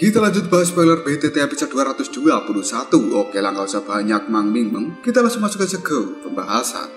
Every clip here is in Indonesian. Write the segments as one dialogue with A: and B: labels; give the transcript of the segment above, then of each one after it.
A: Kita lanjut bahas spoiler BTT episode 221. Oke lah, gak usah banyak mang-ming-meng. Kita langsung masuk aja ke pembahasan.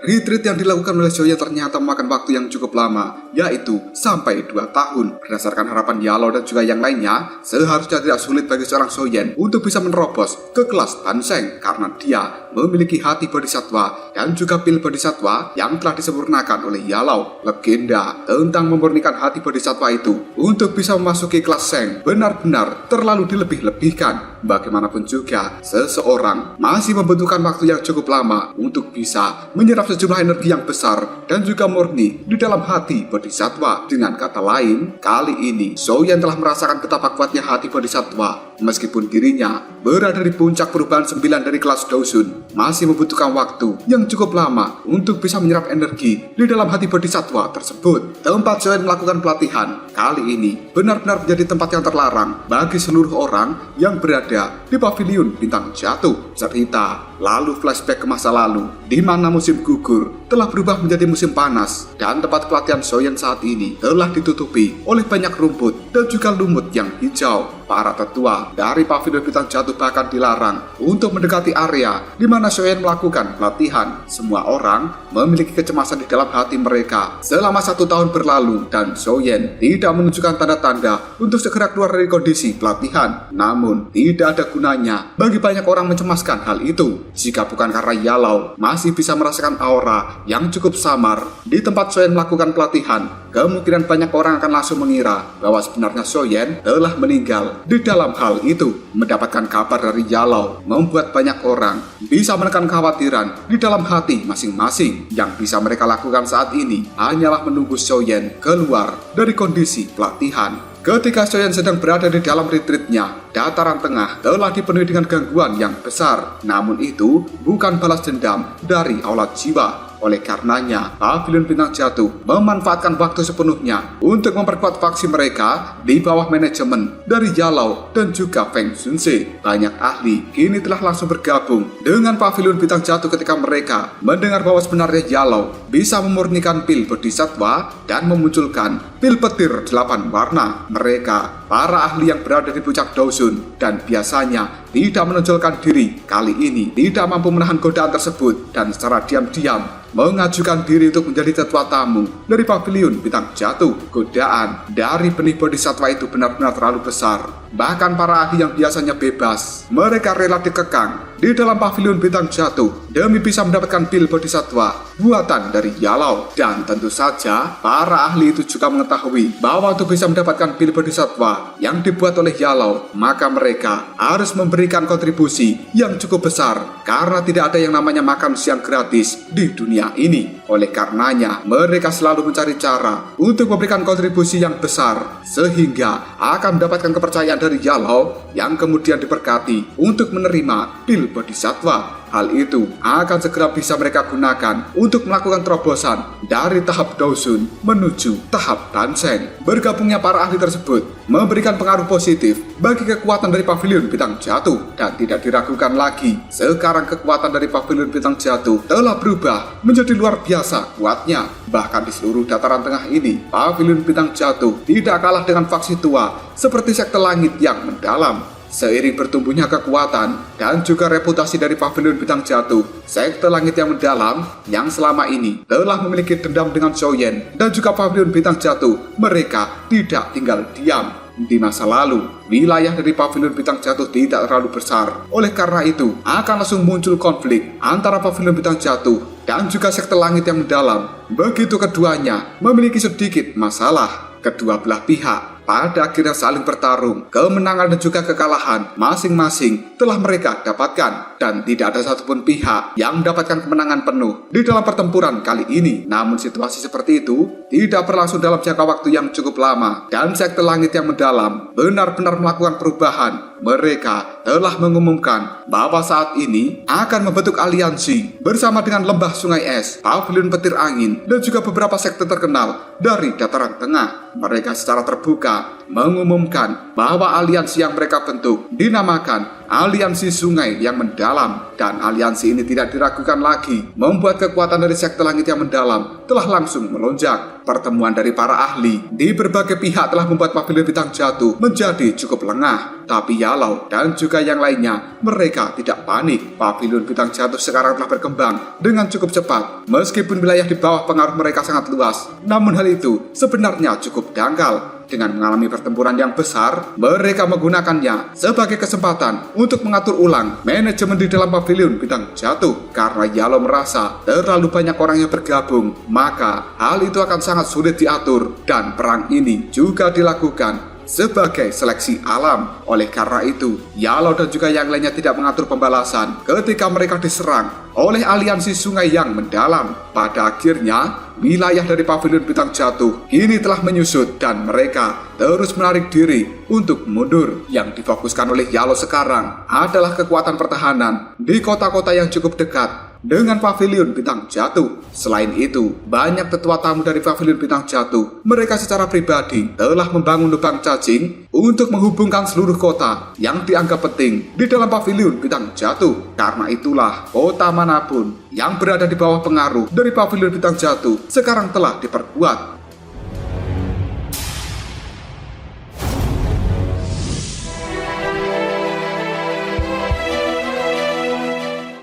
A: Retreat yang dilakukan oleh Soyen ternyata memakan waktu yang cukup lama, yaitu sampai 2 tahun. Berdasarkan harapan Yalou dan juga yang lainnya, seharusnya tidak sulit bagi seorang Soyen untuk bisa menerobos ke kelas Banseng karena dia memiliki hati bodhisatwa dan juga pil bodhisatwa yang telah disempurnakan oleh Yalou. Legenda tentang memurnikan hati bodhisatwa itu untuk bisa memasuki kelas Seng benar-benar terlalu dilebih-lebihkan. Bagaimanapun juga, seseorang masih membutuhkan waktu yang cukup lama untuk bisa menyerap sejumlah energi yang besar dan juga murni di dalam hati bodhisatwa. Dengan kata lain, kali ini Soyen telah merasakan betapa kuatnya hati bodhisatwa. Meskipun dirinya berada di puncak perubahan 9 dari kelas Dousun, masih membutuhkan waktu yang cukup lama untuk bisa menyerap energi di dalam hati bodhisatwa tersebut. Tempat Soyen melakukan pelatihan kali ini benar-benar menjadi tempat yang terlarang bagi seluruh orang yang berada di pavilion bintang jatuh. Cerita lalu flashback ke masa lalu, di mana musim gugur telah berubah menjadi musim panas dan tempat pelatihan Soyen saat ini telah ditutupi oleh banyak rumput dan juga lumut yang hijau. Para tetua dari pavilion bintang jatuh bahkan dilarang untuk mendekati area di mana Soyen melakukan pelatihan. Semua orang memiliki kecemasan di dalam hati mereka selama 1 tahun berlalu dan Soyen tidak menunjukkan tanda-tanda untuk segera keluar dari kondisi pelatihan. Namun tidak ada gunanya bagi banyak orang mencemaskan hal itu jika bukan karena Yalou masih bisa merasakan aura yang cukup samar di tempat Soyen melakukan pelatihan. Kemungkinan banyak orang akan langsung mengira bahwa sebenarnya Soyen telah meninggal. Di dalam hal itu, mendapatkan kabar dari Yalou membuat banyak orang bisa menekan kekhawatiran di dalam hati masing-masing. Yang bisa mereka lakukan saat ini hanyalah menunggu Soyen keluar dari kondisi pelatihan. Ketika Soyen sedang berada di dalam retreatnya, dataran tengah telah dipenuhi dengan gangguan yang besar. Namun itu bukan balas dendam dari aula jiwa. Oleh karenanya, pavilion bintang jatuh memanfaatkan waktu sepenuhnya untuk memperkuat faksi mereka di bawah manajemen dari Yalou dan juga Feng Xunze. Banyak ahli kini telah langsung bergabung dengan pavilion bintang jatuh ketika mereka mendengar bahwa sebenarnya Yalou bisa memurnikan pil bodhisatwa dan memunculkan pil petir 8 warna. Mereka, para ahli yang berada di puncak Dousun dan biasanya tidak menonjolkan diri, kali ini tidak mampu menahan godaan tersebut dan secara diam-diam mengajukan diri untuk menjadi tetua tamu dari pavilion bintang jatuh. Godaan dari benih bodhisatwa itu benar-benar terlalu besar. Bahkan para ahli yang biasanya bebas, mereka rela dikekang di dalam pavilion bintang jatuh demi bisa mendapatkan pil bodhisatwa buatan dari Yalou. Dan tentu saja para ahli itu juga mengetahui bahwa untuk bisa mendapatkan pil bodhisatwa yang dibuat oleh Yalou, maka mereka harus memberikan kontribusi yang cukup besar karena tidak ada yang namanya makan siang gratis di dunia ini. Oleh karenanya, mereka selalu mencari cara untuk memberikan kontribusi yang besar sehingga akan mendapatkan kepercayaan dari Yalou yang kemudian diberkati untuk menerima pil bodhisatwa. Hal itu akan segera bisa mereka gunakan untuk melakukan terobosan dari tahap Dousun menuju tahap Banseng. Bergabungnya para ahli tersebut memberikan pengaruh positif bagi kekuatan dari pavilion bintang jatuh dan tidak diragukan lagi. Sekarang kekuatan dari pavilion bintang jatuh telah berubah menjadi luar biasa kuatnya. Bahkan di seluruh dataran tengah ini, pavilion bintang jatuh tidak kalah dengan faksi tua seperti sekte langit yang mendalam. Seiring bertumbuhnya kekuatan dan juga reputasi dari pavilion bintang jatuh, sekte langit yang mendalam yang selama ini telah memiliki dendam dengan Soyen dan juga pavilion bintang jatuh, mereka tidak tinggal diam. Di masa lalu, wilayah dari pavilion bintang jatuh tidak terlalu besar. Oleh karena itu, akan langsung muncul konflik antara pavilion bintang jatuh dan juga sekte langit yang mendalam. Begitu keduanya memiliki sedikit masalah. Kedua belah pihak pada akhirnya saling bertarung. Kemenangan dan juga kekalahan masing-masing telah mereka dapatkan dan tidak ada satupun pihak yang mendapatkan kemenangan penuh di dalam pertempuran kali ini. Namun situasi seperti itu tidak berlangsung dalam jangka waktu yang cukup lama dan sekte langit yang mendalam benar-benar melakukan perubahan. Mereka telah mengumumkan bahwa saat ini akan membentuk aliansi bersama dengan Lembah Sungai Es, Pavilion Petir Angin, dan juga beberapa sekte terkenal dari dataran tengah. Mereka secara terbuka mengumumkan bahwa aliansi yang mereka bentuk dinamakan aliansi sungai yang mendalam, dan aliansi ini tidak diragukan lagi membuat kekuatan dari sekte langit yang mendalam telah langsung melonjak. Pertemuan dari para ahli di berbagai pihak telah membuat pavilion bintang jatuh menjadi cukup lengah. Tapi Yalou dan juga yang lainnya, mereka tidak panik. Pavilion bintang jatuh sekarang telah berkembang dengan cukup cepat. Meskipun wilayah di bawah pengaruh mereka sangat luas, namun hal itu sebenarnya cukup dangkal. Dengan mengalami pertempuran yang besar, mereka menggunakannya sebagai kesempatan untuk mengatur ulang manajemen di dalam pavilion bintang jatuh. Karena Yalou merasa terlalu banyak orang yang bergabung, maka hal itu akan sangat sulit diatur, dan perang ini juga dilakukan sebagai seleksi alam. Oleh karena itu, Yalou dan juga yang lainnya tidak mengatur pembalasan ketika mereka diserang oleh aliansi sungai yang mendalam. Pada akhirnya, wilayah dari pavilion bintang jatuh kini telah menyusut dan mereka terus menarik diri untuk mundur. Yang difokuskan oleh Yalou sekarang adalah kekuatan pertahanan di kota-kota yang cukup dekat dengan pavilion bintang jatuh. Selain itu, banyak tetua tamu dari pavilion bintang jatuh, mereka secara pribadi telah membangun lubang cacing untuk menghubungkan seluruh kota yang dianggap penting di dalam pavilion bintang jatuh. Karena itulah, kota manapun yang berada di bawah pengaruh dari pavilion bintang jatuh sekarang telah diperkuat.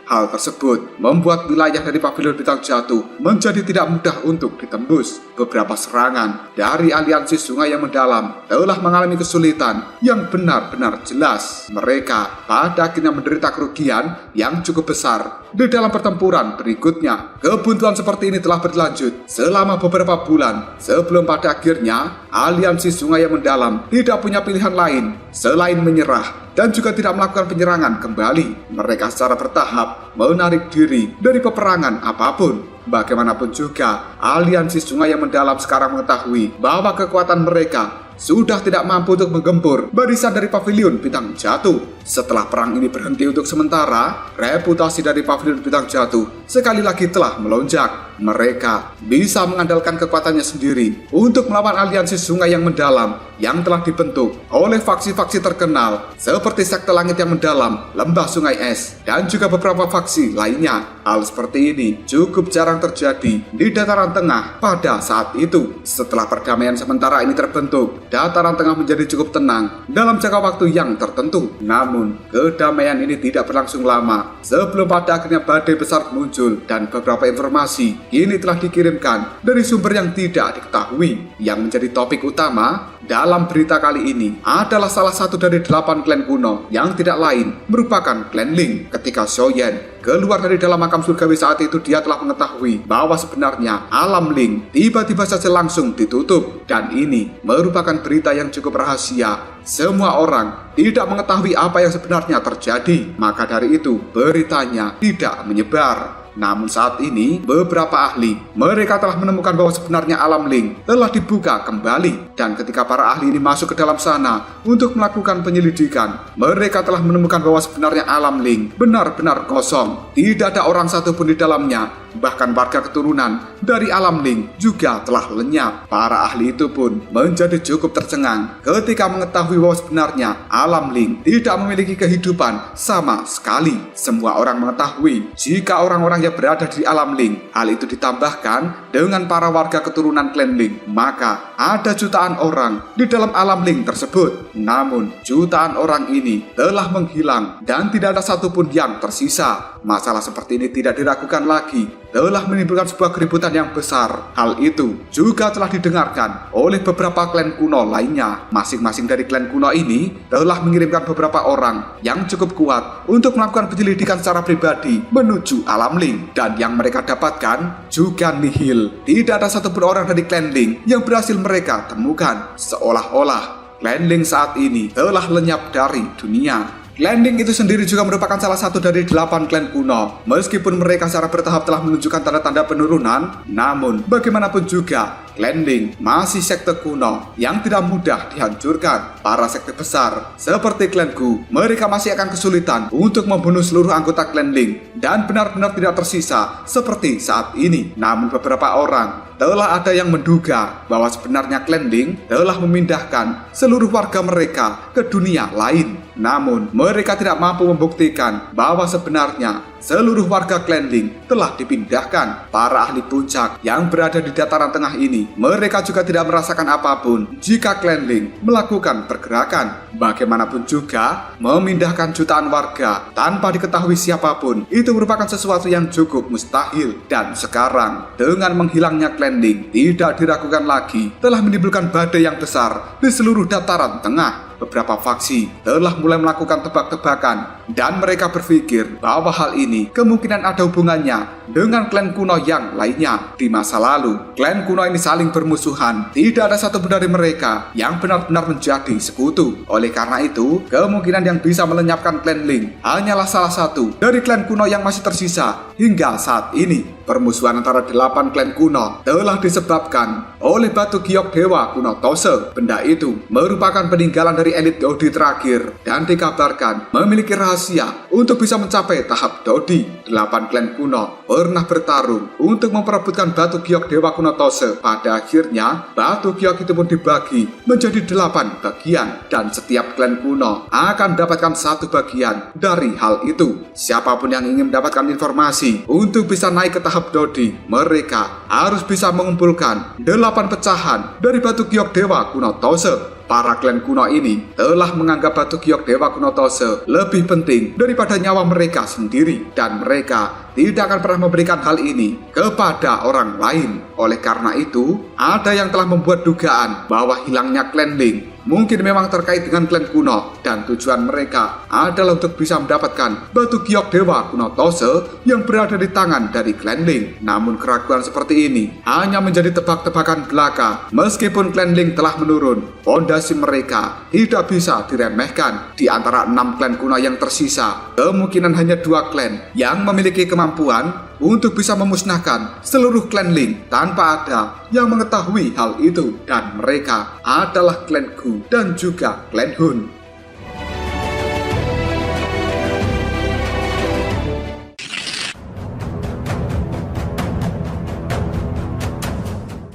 A: Hal tersebut membuat wilayah dari pavilion bintang jatuh menjadi tidak mudah untuk ditembus. Beberapa serangan dari aliansi sungai yang mendalam telah mengalami kesulitan yang benar-benar jelas. Mereka pada akhirnya menderita kerugian yang cukup besar di dalam pertempuran berikutnya. Kebuntuan seperti ini telah berlanjut selama beberapa bulan sebelum pada akhirnya aliansi sungai yang mendalam tidak punya pilihan lain selain menyerah dan juga tidak melakukan penyerangan kembali. Mereka secara bertahap menarik diri dari peperangan apapun. Bagaimanapun juga, aliansi sungai yang mendalam sekarang mengetahui bahwa kekuatan mereka sudah tidak mampu untuk menggempur barisan dari pavilion bintang jatuh. Setelah perang ini berhenti untuk sementara, reputasi dari pavilion bintang jatuh sekali lagi telah melonjak. Mereka bisa mengandalkan kekuatannya sendiri untuk melawan aliansi sungai yang mendalam yang telah dibentuk oleh faksi-faksi terkenal seperti sekte langit yang mendalam, lembah sungai es, dan juga beberapa faksi lainnya. Hal seperti ini cukup jarang terjadi di dataran tengah pada saat itu. Setelah perdamaian sementara ini terbentuk, dataran tengah menjadi cukup tenang dalam jangka waktu yang tertentu. Namun, kedamaian ini tidak berlangsung lama sebelum pada akhirnya badai besar muncul dan beberapa informasi kini telah dikirimkan dari sumber yang tidak diketahui. Yang menjadi topik utama dalam berita kali ini adalah salah satu dari 8 klan kuno yang tidak lain merupakan klan Ling. Ketika Xiaoyan keluar dari dalam makam surgawi saat itu, dia telah mengetahui bahwa sebenarnya alam Ling tiba-tiba saja langsung ditutup, dan ini merupakan berita yang cukup rahasia. Semua orang tidak mengetahui apa yang sebenarnya terjadi, maka dari itu beritanya tidak menyebar. Namun saat ini, beberapa ahli mereka telah menemukan bahwa sebenarnya alam Ling telah dibuka kembali. Dan ketika para ahli ini masuk ke dalam sana untuk melakukan penyelidikan, mereka telah menemukan bahwa sebenarnya alam Ling benar-benar kosong. Tidak ada orang satupun di dalamnya. Bahkan warga keturunan dari alam Ling juga telah lenyap. Para ahli itu pun menjadi cukup tercengang ketika mengetahui bahwa sebenarnya alam Ling tidak memiliki kehidupan sama sekali. Semua orang mengetahui jika orang-orang yang berada di alam Ling, hal itu ditambahkan dengan para warga keturunan klan Ling, maka ada jutaan orang di dalam alam Ling tersebut. Namun jutaan orang ini telah menghilang dan tidak ada satupun yang tersisa. Masalah seperti ini tidak diragukan lagi, telah menimbulkan sebuah keributan yang besar. Hal itu juga telah didengarkan oleh beberapa klan kuno lainnya. Masing-masing dari klan kuno ini telah mengirimkan beberapa orang yang cukup kuat untuk melakukan penyelidikan secara pribadi menuju alam Ling. Dan yang mereka dapatkan juga nihil. Tidak ada satupun orang dari klan Ling yang berhasil mereka temukan. Seolah-olah klan Ling saat ini telah lenyap dari dunia. Klan Ling itu sendiri juga merupakan salah satu dari 8 klan kuno. Meskipun mereka secara bertahap telah menunjukkan tanda-tanda penurunan, namun bagaimanapun juga klan Ling masih sekte kuno yang tidak mudah dihancurkan. Para sekte besar seperti klan Gu, mereka masih akan kesulitan untuk membunuh seluruh anggota klan Ling dan benar-benar tidak tersisa seperti saat ini. Namun beberapa orang telah ada yang menduga bahwa sebenarnya klan Ling telah memindahkan seluruh warga mereka ke dunia lain. Namun, mereka tidak mampu membuktikan bahwa sebenarnya seluruh warga Klan Ling telah dipindahkan. Para ahli puncak yang berada di dataran tengah ini, mereka juga tidak merasakan apapun jika Klan Ling melakukan pergerakan. Bagaimanapun juga, memindahkan jutaan warga tanpa diketahui siapapun itu merupakan sesuatu yang cukup mustahil. Dan sekarang, dengan menghilangnya Klan Ling, tidak diragukan lagi telah menimbulkan badai yang besar di seluruh dataran tengah. Beberapa faksi telah mulai melakukan tebak-tebakan dan mereka berpikir bahwa hal ini kemungkinan ada hubungannya dengan klan kuno yang lainnya. Di masa lalu, klan kuno ini saling bermusuhan. Tidak ada satupun dari mereka yang benar-benar menjadi sekutu. Oleh karena itu, kemungkinan yang bisa melenyapkan Klan Ling hanyalah salah satu dari klan kuno yang masih tersisa hingga saat ini. Permusuhan antara 8 klan kuno telah disebabkan oleh batu giok dewa kuno Tose. Benda itu merupakan peninggalan dari elit Dodi terakhir dan dikabarkan memiliki rahasia untuk bisa mencapai tahap Dodi. 8 klan kuno pernah bertarung untuk memperebutkan batu giok dewa kuno Tose. Pada akhirnya, batu giok itu pun dibagi menjadi 8 bagian dan setiap klan kuno akan mendapatkan 1 bagian dari hal itu. Siapapun yang ingin mendapatkan informasi untuk bisa naik ke tahap Dodi, mereka harus bisa mengumpulkan 8 pecahan dari batu giok dewa kuno Tose. Para klan kuno ini telah menganggap batu giok dewa kuno Tose lebih penting daripada nyawa mereka sendiri, dan mereka tidak akan pernah memberikan hal ini kepada orang lain. Oleh karena itu, ada yang telah membuat dugaan bahwa hilangnya Klan Ling mungkin memang terkait dengan klan kuno, dan tujuan mereka adalah untuk bisa mendapatkan batu giok dewa kuno Tose yang berada di tangan dari Klan Ling. Namun keraguan seperti ini hanya menjadi tebak-tebakan belaka. Meskipun Klan Ling telah menurun, fondasi mereka tidak bisa diremehkan. Di antara 6 klan kuno yang tersisa, kemungkinan hanya 2 klan yang memiliki kemampuan untuk bisa memusnahkan seluruh Klan Ling tanpa ada yang mengetahui hal itu, dan mereka adalah Klan Gu dan juga Klan Hun.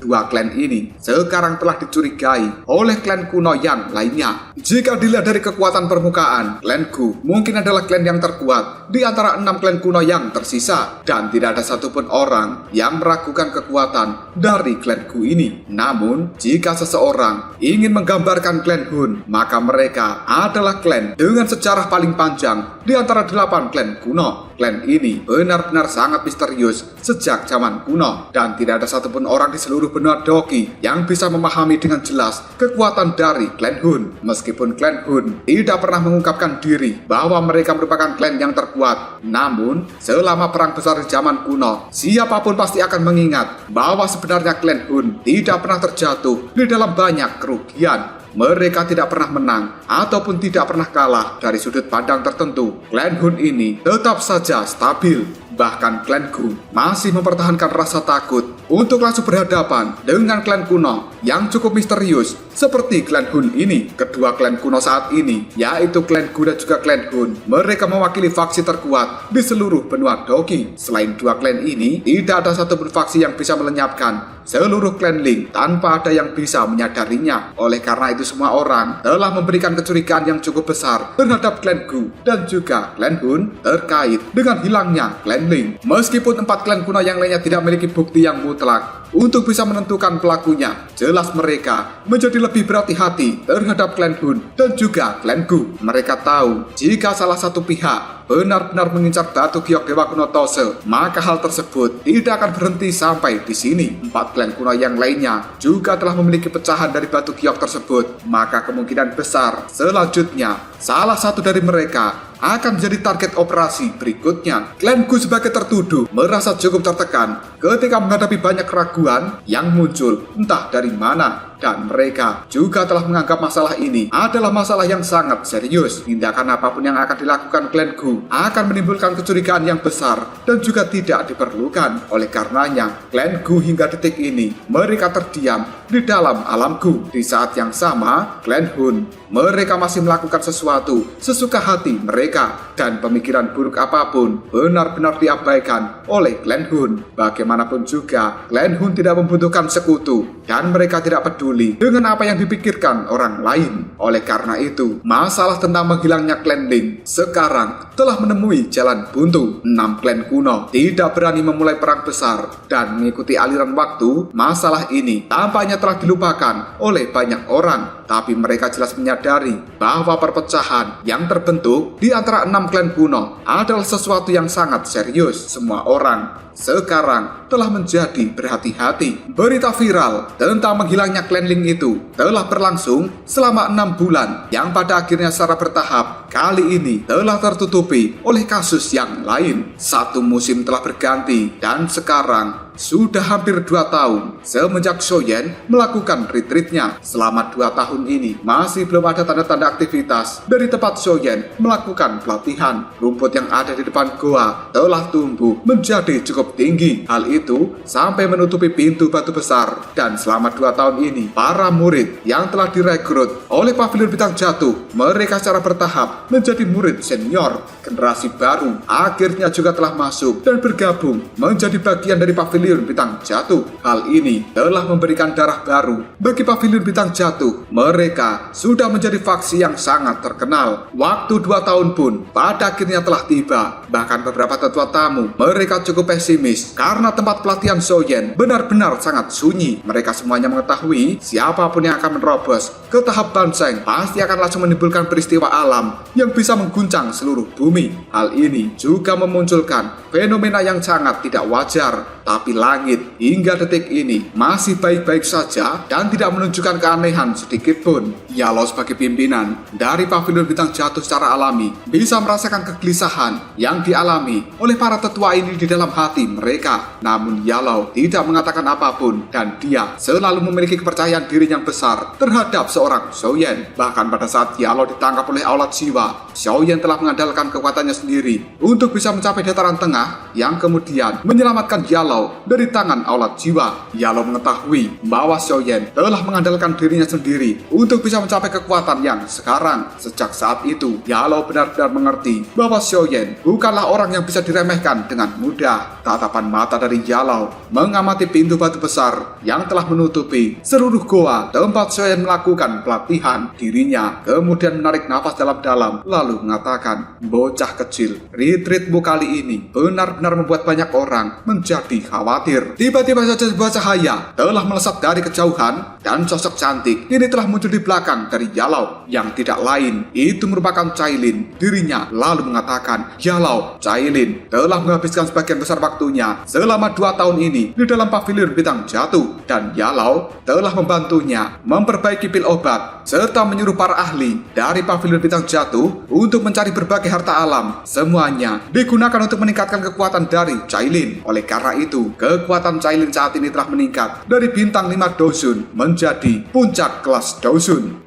A: Dua klan ini sekarang telah dicurigai oleh klan kuno yang lainnya. Jika dilihat dari kekuatan permukaan, Klan Gu mungkin adalah klan yang terkuat di antara 6 klan kuno yang tersisa, dan tidak ada satupun orang yang meragukan kekuatan dari Klan Gu ini. Namun, jika seseorang ingin menggambarkan Klan Hun, maka mereka adalah klan dengan sejarah paling panjang di antara 8 klan kuno. Klan ini benar-benar sangat misterius sejak zaman kuno, dan tidak ada satupun orang di seluruh benua Doki yang bisa memahami dengan jelas kekuatan dari Klan Hun. Meskipun Klan Hun tidak pernah mengungkapkan diri bahwa mereka merupakan klan yang terkuat, namun selama perang besar di zaman kuno, siapapun pasti akan mengingat bahwa sebenarnya Klan Hun tidak pernah terjatuh di dalam banyak kerugian. Mereka tidak pernah menang ataupun tidak pernah kalah dari sudut pandang tertentu. Klan Hun ini tetap saja stabil. Bahkan Klan Gu masih mempertahankan rasa takut untuk langsung berhadapan dengan klan kuno yang cukup misterius seperti Klan Hun ini. Kedua klan kuno saat ini, yaitu Klan Gu dan juga Klan Hun, mereka mewakili faksi terkuat di seluruh benua Doki. Selain 2 klan ini, tidak ada satupun faksi yang bisa melenyapkan seluruh Klan Ling tanpa ada yang bisa menyadarinya. Oleh karena itu, semua orang telah memberikan kecurigaan yang cukup besar terhadap Klan Gu dan juga Klan Hun terkait dengan hilangnya Klan Ling. Meskipun 4 klan kuno yang lainnya tidak memiliki bukti yang mutlak untuk bisa menentukan pelakunya, jelas mereka menjadi lebih berhati-hati terhadap Klan Hun dan juga Klan Gu. Mereka tahu jika salah satu pihak benar-benar mengincar batu giok dewa kuno Tose, maka hal tersebut tidak akan berhenti sampai di sini. 4 klan kuno yang lainnya juga telah memiliki pecahan dari batu giok tersebut, maka kemungkinan besar selanjutnya salah satu dari mereka akan menjadi target operasi berikutnya. Klan Gu sebagai tertuduh merasa cukup tertekan ketika menghadapi banyak keraguan yang muncul entah dari mana, dan mereka juga telah menganggap masalah ini adalah masalah yang sangat serius. Tindakan apapun yang akan dilakukan Klan Gu akan menimbulkan kecurigaan yang besar dan juga tidak diperlukan. Oleh karenanya, Klan Gu hingga detik ini mereka terdiam di dalam alam Gu. Di saat yang sama, Klan Hun mereka masih melakukan sesuatu sesuka hati mereka, dan pemikiran buruk apapun benar-benar diabaikan oleh Klan Hun. Bagaimanapun juga, Klan Hun tidak membutuhkan sekutu, dan mereka tidak peduli peduli dengan apa yang dipikirkan orang lain. Oleh karena itu, masalah tentang menghilangnya klan Ling sekarang telah menemui jalan buntu. 6 klan kuno tidak berani memulai perang besar dan mengikuti aliran waktu. Masalah ini tampaknya telah dilupakan oleh banyak orang, tapi mereka jelas menyadari bahwa perpecahan yang terbentuk di antara 6 klan kuno adalah sesuatu yang sangat serius. Semua orang sekarang telah menjadi berhati-hati. Berita viral tentang menghilangnya klan Ling itu telah berlangsung selama 6 bulan, yang pada akhirnya secara bertahap kali ini telah tertutupi oleh kasus yang lain. Satu musim telah berganti dan sekarang sudah hampir 2 tahun semenjak Shoyen melakukan retreatnya. Selama 2 tahun ini masih belum ada tanda-tanda aktivitas dari tempat Shoyen melakukan pelatihan. Rumput yang ada di depan goa telah tumbuh menjadi cukup tinggi. Hal itu sampai menutupi pintu batu besar. Dan selama 2 tahun ini para murid yang telah direkrut oleh Pavilion Bintang Jatuh, mereka secara bertahap menjadi murid senior. Generasi baru akhirnya juga telah masuk dan bergabung menjadi bagian dari Pavilion Bintang Jatuh. Hal ini telah memberikan darah baru bagi Pavilion Bintang Jatuh. Mereka sudah menjadi faksi yang sangat terkenal. Waktu 2 tahun pun pada akhirnya telah tiba. Bahkan beberapa tetua tamu mereka cukup pesimis karena tempat pelatihan Shoyen benar-benar sangat sunyi. Mereka semuanya mengetahui siapapun yang akan menerobos ke tahap Banseng pasti akan langsung menimbulkan peristiwa alam yang bisa mengguncang seluruh bumi. Hal ini juga memunculkan fenomena yang sangat tidak wajar. Tapi langit hingga detik ini masih baik-baik saja dan tidak menunjukkan keanehan sedikit pun. Yalo sebagai pimpinan dari Pavilion Bintang Jatuh secara alami bisa merasakan kegelisahan yang dialami oleh para tetua ini di dalam hati mereka. Namun Yalo tidak mengatakan apapun dan dia selalu memiliki kepercayaan diri yang besar terhadap seorang Shoyen. Bahkan pada saat Yalo ditangkap oleh Aulat Jiwa, Shoyen telah mengandalkan kekuatannya sendiri untuk bisa mencapai dataran tengah yang kemudian menyelamatkan Yalo dari tangan Aulat Jiwa. Yalo mengetahui bahwa Shoyen telah mengandalkan dirinya sendiri untuk bisa mencapai kekuatan yang sekarang. Sejak saat itu, Yalo benar-benar mengerti bahwa Shoyen bukanlah orang yang bisa diremehkan dengan mudah. Tatapan mata dari Yalo mengamati pintu batu besar yang telah menutupi seluruh goa tempat Shoyen melakukan pelatihan. Dirinya kemudian menarik nafas dalam-dalam lalu mengatakan, "Bocah kecil, retreatmu kali ini benar-benar membuat banyak orang menjadi khawatir." Tiba-tiba saja sebuah cahaya telah melesat dari kejauhan dan sosok cantik ini telah muncul di belakang dari Yalo. Yang tidak lain itu merupakan Cailin. Dirinya lalu mengatakan, "Yalo, Cailin telah menghabiskan sebagian besar waktunya selama 2 tahun ini di dalam Pavilion Bintang Jatuh dan Yalo telah membantunya memperbaiki pil obat serta menyuruh para ahli dari Pavilion Bintang Jatuh untuk mencari berbagai harta alam. Semuanya digunakan untuk meningkatkan kekuatan dari Cailin. Oleh karena itu, kekuatan Cailin saat ini telah meningkat dari bintang 5 Dosun menjadi puncak kelas Dosun.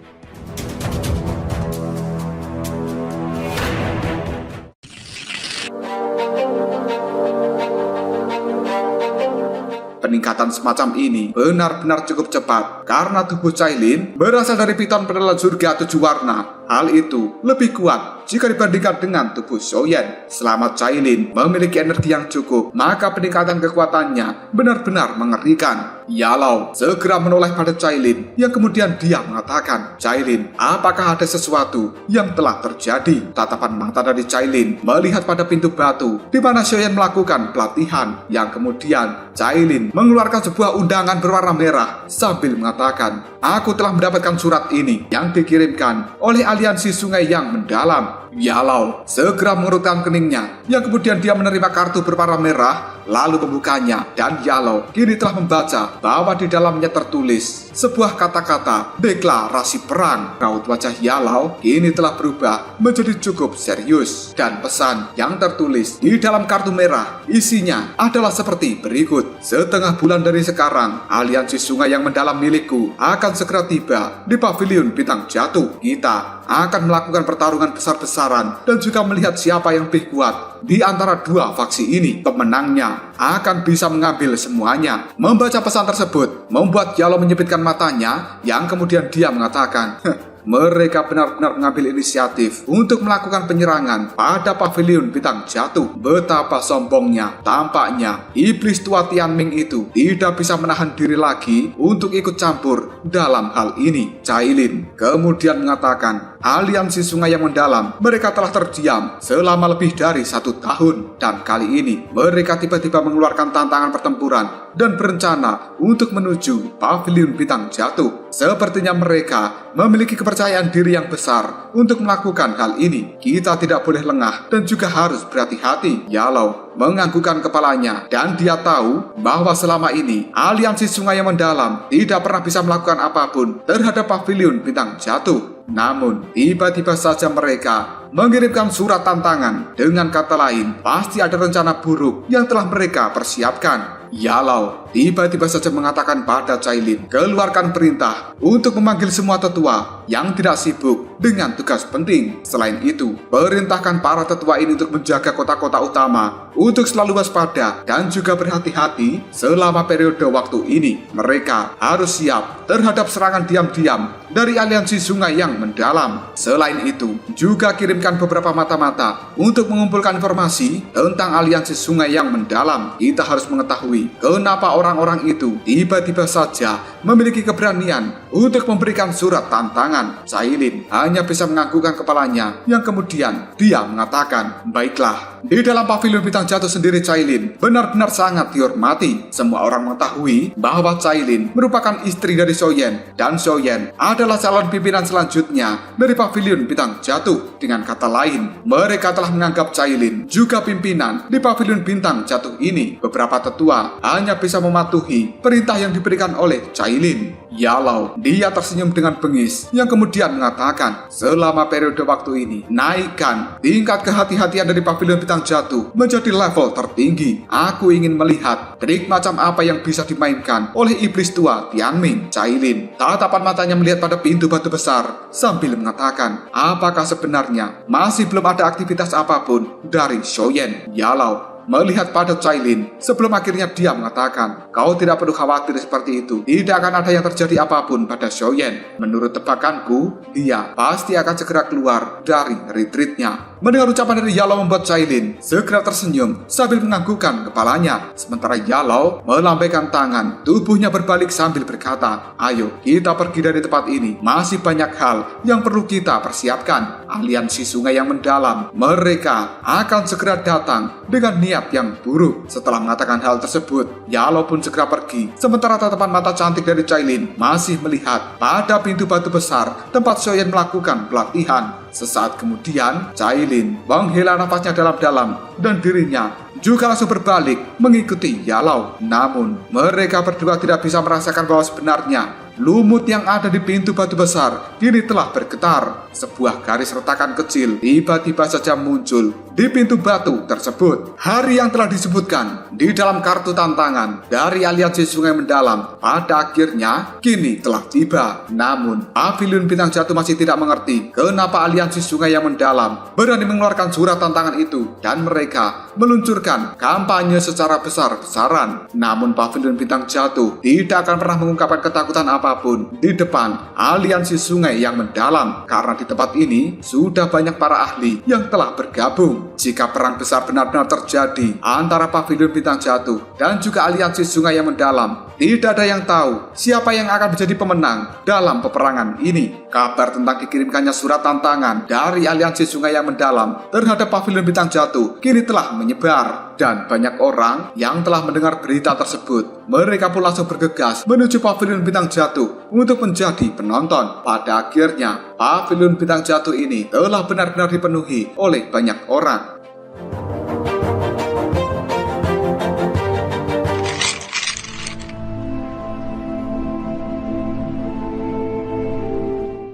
A: Peningkatan semacam ini benar-benar cukup cepat karena tubuh Cailin berasal dari piton penelan surga 7 warna. Hal itu lebih kuat jika dibandingkan dengan tubuh Shoyen. Selama Cailin memiliki energi yang cukup, maka peningkatan kekuatannya benar-benar mengerikan. Yalo segera menoleh pada Cailin yang kemudian dia mengatakan, "Cailin, apakah ada sesuatu yang telah terjadi?" Tatapan mata dari Cailin melihat pada pintu batu di mana Shoyen melakukan pelatihan, yang kemudian Cailin mengeluarkan sebuah undangan berwarna merah sambil mengatakan, "Aku telah mendapatkan surat ini yang dikirimkan oleh aliansi sungai yang mendalam." Yalo segera mengerutkan keningnya, yang kemudian dia menerima kartu berwarna merah lalu membukanya, dan Yalo kini telah membaca bahwa di dalamnya tertulis sebuah kata-kata deklarasi perang. Raut wajah Yalo kini telah berubah menjadi cukup serius, dan pesan yang tertulis di dalam kartu merah isinya adalah seperti berikut: "Setengah bulan dari sekarang, aliansi sungai yang mendalam milikku akan segera tiba di Pavilion Bintang Jatuh. Kita akan melakukan pertarungan besar-besaran dan juga melihat siapa yang lebih kuat di antara 2 faksi ini. Pemenangnya akan bisa mengambil semuanya." Membaca pesan tersebut membuat Yalo menyipitkan matanya, yang kemudian dia mengatakan, mereka benar-benar mengambil inisiatif untuk melakukan penyerangan pada pavilion bintang jatuh. Betapa sombongnya, tampaknya iblis tua Tianming itu tidak bisa menahan diri lagi untuk ikut campur dalam hal ini. Cailin kemudian mengatakan, aliansi sungai yang mendalam, mereka telah terdiam selama lebih dari 1 tahun, dan kali ini mereka tiba-tiba mengeluarkan tantangan pertempuran dan berencana untuk menuju pavilion bintang jatuh. Sepertinya mereka memiliki kepercayaan diri yang besar untuk melakukan hal ini. Kita tidak boleh lengah dan juga harus berhati-hati. Yalou menganggukkan kepalanya, dan dia tahu bahwa selama ini aliansi sungai yang mendalam tidak pernah bisa melakukan apapun terhadap pavilion bintang jatuh. Namun, tiba-tiba saja mereka mengirimkan surat tantangan. Dengan kata lain, pasti ada rencana buruk yang telah mereka persiapkan. Yalou tiba-tiba saja mengatakan pada Cailin, keluarkan perintah untuk memanggil semua tetua yang tidak sibuk dengan tugas penting. Selain itu, perintahkan para tetua ini untuk menjaga kota-kota utama untuk selalu waspada dan juga berhati-hati selama periode waktu ini. Mereka harus siap terhadap serangan diam-diam dari aliansi sungai yang mendalam. Selain itu, juga kirimkan beberapa mata-mata untuk mengumpulkan informasi tentang aliansi sungai yang mendalam. Kita harus mengetahui kenapa orang-orang itu tiba-tiba saja memiliki keberanian untuk memberikan surat tantangan. Cailin hanya bisa menganggukkan kepalanya, yang kemudian dia mengatakan, baiklah. Di dalam pavilion bintang jatuh sendiri, Cailin benar-benar sangat dihormati. Semua orang mengetahui bahwa Cailin merupakan istri dari Shoyen, dan Shoyen adalah calon pimpinan selanjutnya dari pavilion bintang jatuh. Dengan kata lain, mereka telah menganggap Cailin juga pimpinan di pavilion bintang jatuh ini. Beberapa tetua hanya bisa mematuhi perintah yang diberikan oleh Cailin. Yalou, dia tersenyum dengan bengis, yang kemudian mengatakan, selama periode waktu ini, naikkan tingkat kehati-hatian dari pavilion bintang jatuh menjadi level tertinggi. Aku ingin melihat trik macam apa yang bisa dimainkan oleh iblis tua Tianming. Cailin, tatapan matanya melihat pada pintu batu besar sambil mengatakan, apakah sebenarnya masih belum ada aktivitas apapun dari Shoyen? Yalou melihat pada Cailin sebelum akhirnya dia mengatakan, kau tidak perlu khawatir seperti itu. Tidak akan ada yang terjadi apapun pada Shoyen. Menurut tebakanku, dia pasti akan segera keluar dari retreatnya. Mendengar ucapan dari Yalou membuat Cailin segera tersenyum sambil menganggukkan kepalanya. Sementara Yalou melambaikan tangan, tubuhnya berbalik sambil berkata, ayo kita pergi dari tempat ini. Masih banyak hal yang perlu kita persiapkan. Aliansi sungai yang mendalam, mereka akan segera datang dengan niat yang buruk. Setelah mengatakan hal tersebut, Yalou pun segera pergi. Sementara tatapan mata cantik dari Cailin masih melihat pada pintu batu besar tempat Shoyen melakukan pelatihan. Sesaat kemudian, Cailin menghela nafasnya dalam-dalam dan dirinya juga langsung berbalik mengikuti Yalou. Namun, mereka berdua tidak bisa merasakan bahwa sebenarnya lumut yang ada di pintu batu besar kini telah bergetar. Sebuah garis retakan kecil tiba-tiba saja muncul di pintu batu tersebut. Hari yang telah disebutkan di dalam kartu tantangan dari aliansi sungai mendalam pada akhirnya kini telah tiba. Namun, pavilion bintang jatuh masih tidak mengerti kenapa aliansi sungai yang mendalam berani mengeluarkan surat tantangan itu, dan mereka meluncurkan kampanye secara besar-besaran. Namun, pavilion bintang jatuh tidak akan pernah mengungkapkan ketakutan apapun di depan aliansi sungai yang mendalam, karena di tempat ini sudah banyak para ahli yang telah bergabung. Jika perang besar benar-benar terjadi antara pavilion bintang jatuh dan juga aliansi sungai yang mendalam, tidak ada yang tahu siapa yang akan menjadi pemenang dalam peperangan ini. Kabar tentang dikirimkannya surat tantangan dari aliansi sungai yang mendalam terhadap pavilion bintang jatuh kini telah menyebar, dan banyak orang yang telah mendengar berita tersebut, mereka pun langsung bergegas menuju pavilion bintang jatuh untuk menjadi penonton. Pada akhirnya, pavilion bintang jatuh ini telah benar-benar dipenuhi oleh banyak orang.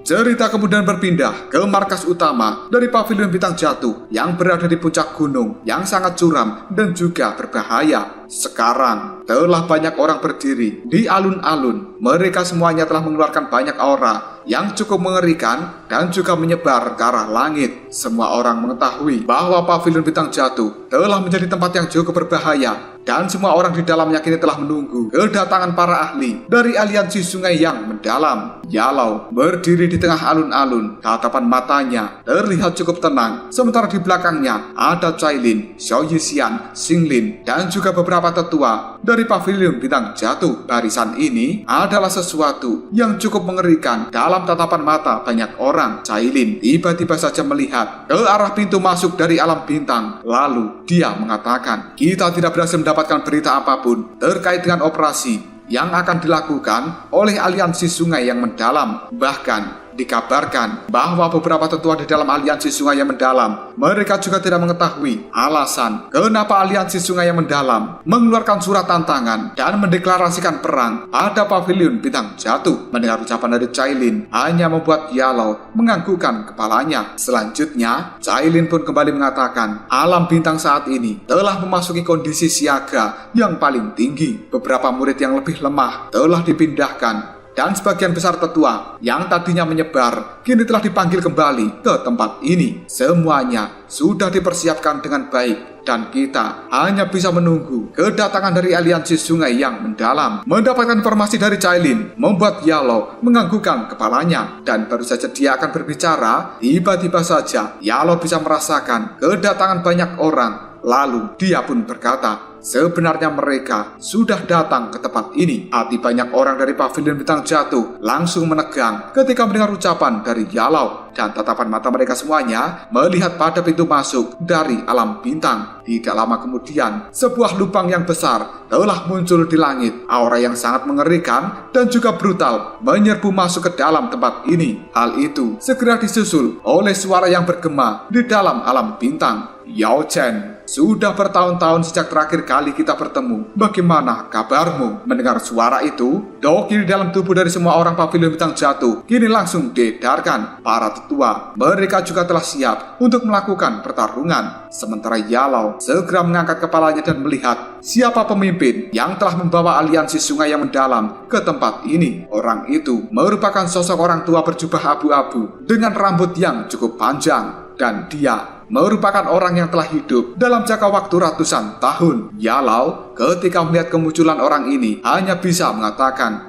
A: Cerita kemudian berpindah ke markas utama dari pavilion bintang jatuh yang berada di puncak gunung yang sangat curam dan juga berbahaya. Sekarang telah banyak orang berdiri di alun-alun. Mereka semuanya telah mengeluarkan banyak aura yang cukup mengerikan dan juga menyebar ke arah langit. Semua orang mengetahui bahwa pavilion bintang jatuh telah menjadi tempat yang cukup berbahaya, dan semua orang di dalamnya kini telah menunggu kedatangan para ahli dari aliansi sungai yang mendalam. Yalao berdiri di tengah alun-alun, tatapan matanya terlihat cukup tenang, sementara di belakangnya ada Cailin, Xiao Yixian, Xinglin, dan juga beberapa tetua dari pavilion bintang jatuh. Barisan ini adalah sesuatu yang cukup mengerikan dalam tatapan mata banyak orang. Cailin tiba-tiba saja melihat ke arah pintu masuk dari alam bintang, lalu dia mengatakan, "Kita tidak berhasil mendapatkan berita apapun terkait dengan operasi yang akan dilakukan oleh aliansi sungai yang mendalam. Bahkan dikabarkan bahwa beberapa tetua di dalam aliansi sungai yang mendalam, mereka juga tidak mengetahui alasan kenapa aliansi sungai yang mendalam mengeluarkan surat tantangan dan mendeklarasikan perang pada pavilion bintang jatuh." Mendengar ucapan dari Cailin hanya membuat Yalao menganggukkan kepalanya. Selanjutnya, Cailin pun kembali mengatakan, alam bintang saat ini telah memasuki kondisi siaga yang paling tinggi. Beberapa murid yang lebih lemah telah dipindahkan, dan sebagian besar tetua yang tadinya menyebar kini telah dipanggil kembali ke tempat ini. Semuanya sudah dipersiapkan dengan baik, dan kita hanya bisa menunggu kedatangan dari aliansi sungai yang mendalam. Mendapatkan informasi dari Cailin membuat Yalao menganggukkan kepalanya, dan baru saja dia akan berbicara, tiba-tiba saja Yalao bisa merasakan kedatangan banyak orang. Lalu dia pun berkata, sebenarnya mereka sudah datang ke tempat ini. Hati banyak orang dari pavilion bintang jatuh langsung menegang ketika mendengar ucapan dari Yalao, dan tatapan mata mereka semuanya melihat pada pintu masuk dari alam bintang. Tidak lama kemudian, sebuah lubang yang besar telah muncul di langit. Aura yang sangat mengerikan dan juga brutal menyerbu masuk ke dalam tempat ini. Hal itu segera disusul oleh suara yang bergema di dalam alam bintang. "Yao Chen, sudah bertahun-tahun sejak terakhir kali kita bertemu. Bagaimana kabarmu?" Mendengar suara itu, doki di dalam tubuh dari semua orang pavilion bintang jatuh kini langsung diedarkan. Para tetua, mereka juga telah siap untuk melakukan pertarungan. Sementara Yalao segera mengangkat kepalanya dan melihat siapa pemimpin yang telah membawa aliansi sungai yang mendalam ke tempat ini. Orang itu merupakan sosok orang tua berjubah abu-abu dengan rambut yang cukup panjang, dan dia merupakan orang yang telah hidup dalam jangka waktu ratusan tahun. Yalao ketika melihat kemunculan orang ini hanya bisa mengatakan,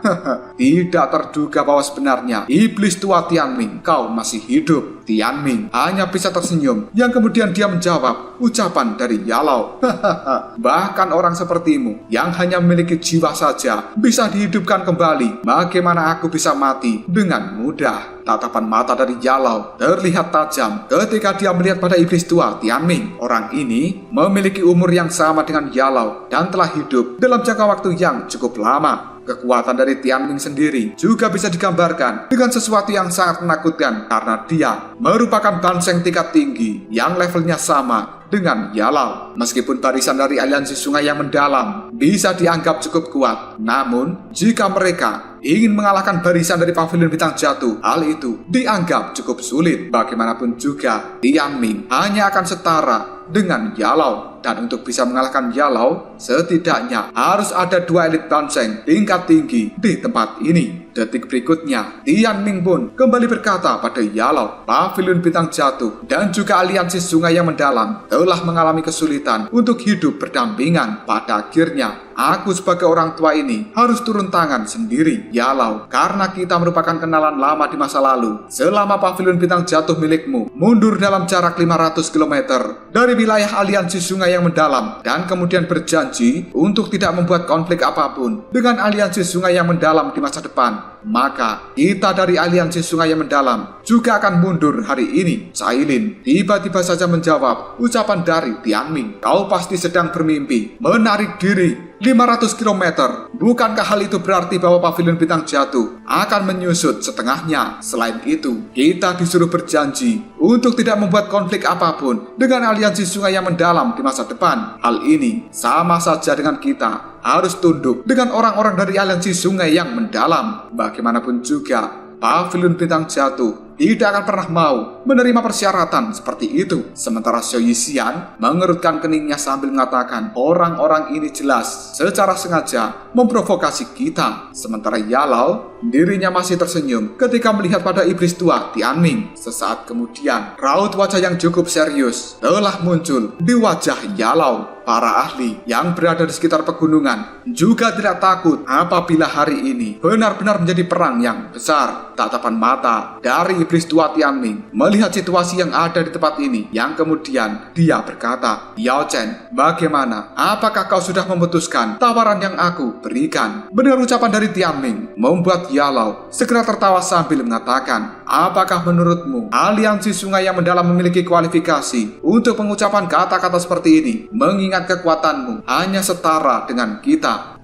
A: tidak terduga bahwa sebenarnya iblis tua Tianming kau masih hidup. Tianming hanya bisa tersenyum, yang kemudian dia menjawab ucapan dari Yalao, bahkan orang sepertimu yang hanya memiliki jiwa saja bisa dihidupkan kembali. Bagaimana aku bisa mati dengan mudah? Tatapan mata dari Yalao terlihat tajam ketika dia melihat pada iblis tua Tianming. Orang ini memiliki umur yang sama dengan Yalao dan telah hidup dalam jangka waktu yang cukup lama. Kekuatan dari Tianming sendiri juga bisa digambarkan dengan sesuatu yang sangat menakutkan, karena dia merupakan banseng tingkat tinggi yang levelnya sama dengan Yalao. Meskipun barisan dari aliansi sungai yang mendalam bisa dianggap cukup kuat, namun jika mereka ingin mengalahkan barisan dari pavilion bintang jatuh, hal itu dianggap cukup sulit. Bagaimanapun juga, Tianming hanya akan setara dengan Yalao, dan untuk bisa mengalahkan Yalao, setidaknya harus ada dua elit banseng tingkat tinggi di tempat ini. Detik berikutnya, Tianming pun kembali berkata pada Yalao, pavilion bintang jatuh dan juga aliansi sungai yang mendalam telah mengalami kesulitan untuk hidup berdampingan. Pada akhirnya, aku sebagai orang tua ini harus turun tangan sendiri. Yalao, karena kita merupakan kenalan lama di masa lalu, selama pavilion bintang jatuh milikmu mundur dalam jarak 500 km dari wilayah aliansi sungai yang mendalam, dan kemudian berjanji untuk tidak membuat konflik apapun dengan aliansi sungai yang mendalam di masa depan, maka kita dari aliansi sungai yang mendalam juga akan mundur hari ini. Cailin tiba-tiba saja menjawab ucapan dari Tianming, kau pasti sedang bermimpi menarik diri 500 km. Bukankah hal itu berarti bahwa pavilion bintang jatuh akan menyusut setengahnya? Selain itu, kita disuruh berjanji untuk tidak membuat konflik apapun dengan aliansi sungai yang mendalam di masa depan. Hal ini sama saja dengan kita harus tunduk dengan orang-orang dari aliansi sungai yang mendalam. Bagaimanapun juga, Pavilion Bintang Jatuh tidak akan pernah mau menerima persyaratan seperti itu. Sementara Xiao Yixian mengerutkan keningnya sambil mengatakan, orang-orang ini jelas secara sengaja memprovokasi kita. Sementara Yalao, dirinya masih tersenyum ketika melihat pada iblis tua Tianming. Sesaat kemudian, raut wajah yang cukup serius telah muncul di wajah Yalao. Para ahli yang berada di sekitar pegunungan juga tidak takut apabila hari ini benar-benar menjadi perang yang besar. Tatapan mata dari iblis tua Tianming melihat situasi yang ada di tempat ini, yang kemudian dia berkata, Yao Chen, bagaimana? Apakah kau sudah memutuskan tawaran yang aku berikan? Mendengar ucapan dari Tianming membuat Yalao segera tertawa sambil mengatakan, apakah menurutmu aliansi sungai yang mendalam memiliki kualifikasi untuk pengucapan kata-kata seperti ini? Mengingat kekuatanmu hanya setara dengan kita.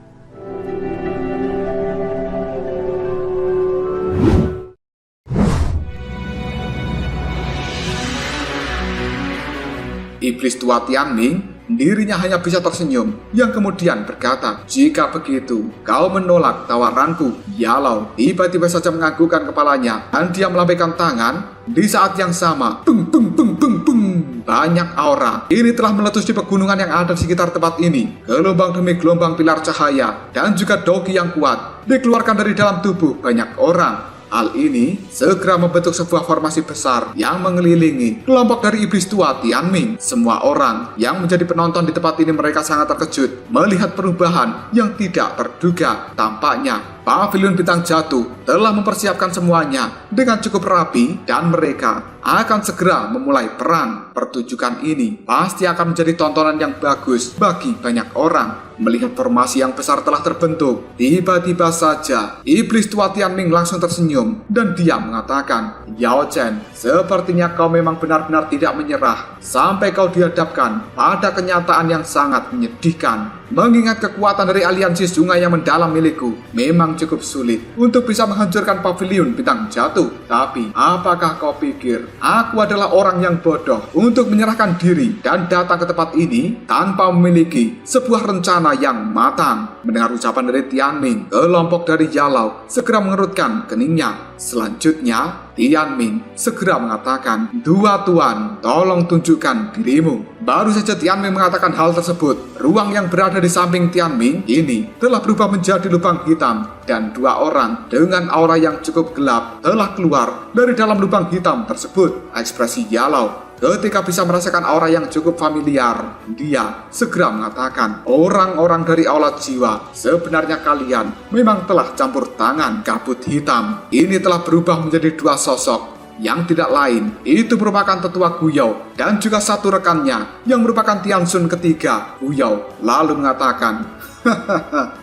A: Iblis tua Tianming, dirinya hanya bisa tersenyum, yang kemudian berkata, jika begitu, kau menolak tawaranku. Yalao tiba-tiba saja menganggukkan kepalanya, dan dia melambaikan tangan. Di saat yang sama, beng beng beng beng beng, banyak aura ini telah meletus di pegunungan yang ada di sekitar tempat ini. Gelombang demi gelombang pilar cahaya dan juga dogi yang kuat dikeluarkan dari dalam tubuh banyak orang. Hal ini segera membentuk sebuah formasi besar yang mengelilingi kelompok dari iblis tua Tianming. Semua orang yang menjadi penonton di tempat ini mereka sangat terkejut melihat perubahan yang tidak terduga. Tampaknya Pavilion Bintang Jatuh telah mempersiapkan semuanya dengan cukup rapi dan mereka akan segera memulai perang. Pertunjukan ini pasti akan menjadi tontonan yang bagus bagi banyak orang. Melihat formasi yang besar telah terbentuk, tiba-tiba saja iblis tua Tianming langsung tersenyum dan dia mengatakan, Yao Chen, sepertinya kau memang benar-benar tidak menyerah sampai kau dihadapkan pada kenyataan yang sangat menyedihkan. Mengingat kekuatan dari aliansi sungai yang mendalam milikku memang cukup sulit untuk bisa menghancurkan Pavilion Bintang Jatuh. Tapi apakah kau pikir aku adalah orang yang bodoh untuk menyerahkan diri dan datang ke tempat ini tanpa memiliki sebuah rencana yang matang? Mendengar ucapan dari Tianming, kelompok dari Yalao segera mengerutkan keningnya. Selanjutnya, Tianming segera mengatakan, dua tuan, tolong tunjukkan dirimu. Baru saja Tianming mengatakan hal tersebut, ruang yang berada di samping Tianming ini telah berubah menjadi lubang hitam, dan dua orang dengan aura yang cukup gelap telah keluar dari dalam lubang hitam tersebut. Ekspresi Yalao ketika bisa merasakan aura yang cukup familiar, dia segera mengatakan, orang-orang dari aula jiwa, sebenarnya kalian memang telah campur tangan. Kabut hitam ini telah berubah menjadi dua sosok yang tidak lain, itu merupakan tetua Guyao dan juga satu rekannya yang merupakan Tiansun ketiga. Guyao lalu mengatakan,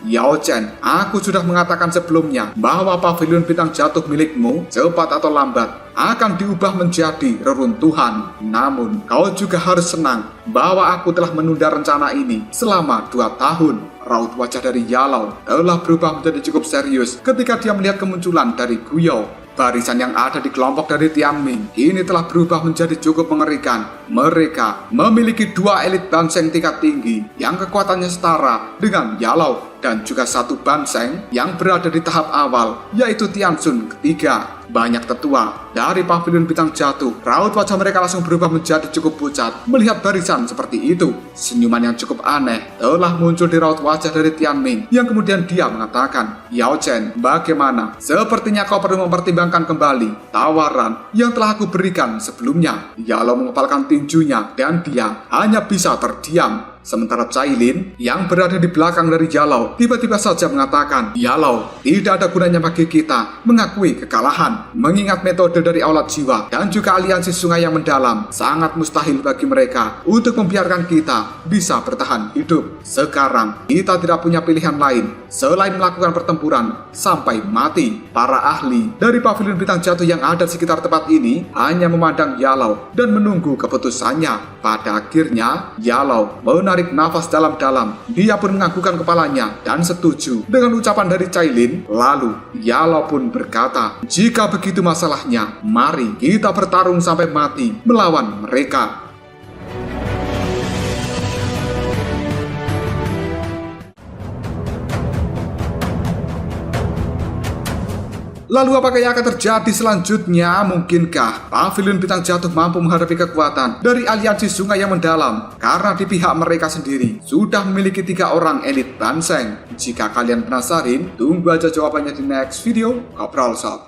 A: Yao Chen, aku sudah mengatakan sebelumnya bahwa Pavilion Bintang Jatuh milikmu cepat atau lambat akan diubah menjadi reruntuhan. Namun kau juga harus senang bahwa aku telah menunda rencana ini selama 2 tahun. Raut wajah dari Yalao telah berubah menjadi cukup serius ketika dia melihat kemunculan dari Guyao. Barisan yang ada di kelompok dari Tianming kini telah berubah menjadi cukup mengerikan. Mereka memiliki 2 elit banseng tingkat tinggi yang kekuatannya setara dengan Yalao, dan juga 1 banseng yang berada di tahap awal, yaitu Tiansun ketiga. Banyak tetua dari Pavilion Bintang Jatuh, raut wajah mereka langsung berubah menjadi cukup pucat melihat barisan seperti itu. Senyuman yang cukup aneh telah muncul di raut wajah dari Tianming, yang kemudian dia mengatakan, Yao Chen, bagaimana? Sepertinya kau perlu mempertimbangkan kembali tawaran yang telah aku berikan sebelumnya. Yalao mengepalkan tinjunya dan dia hanya bisa terdiam. Sementara Cailin yang berada di belakang dari Yalao tiba-tiba saja mengatakan, Yalao, tidak ada gunanya bagi kita mengakui kekalahan. Mengingat metode dari aula jiwa dan juga aliansi sungai yang mendalam, sangat mustahil bagi mereka untuk membiarkan kita bisa bertahan hidup. Sekarang kita tidak punya pilihan lain selain melakukan pertempuran sampai mati. Para ahli dari Pavilion Bintang Jatuh yang ada di sekitar tempat ini hanya memandang Yalao dan menunggu keputusannya. Pada akhirnya Yalao menarik nafas dalam-dalam. Dia pun menganggukkan kepalanya dan setuju dengan ucapan dari Cailin. Lalu Yalao pun berkata, jika begitu masalahnya, mari kita bertarung sampai mati melawan mereka. Lalu apakah yang akan terjadi selanjutnya? Mungkinkah Pavilion Bintang Jatuh mampu menghadapi kekuatan dari aliansi sungai yang mendalam? Karena di pihak mereka sendiri sudah memiliki 3 orang elit Banseng. Jika kalian penasaran, tunggu aja jawabannya di next video. Kopral Shop.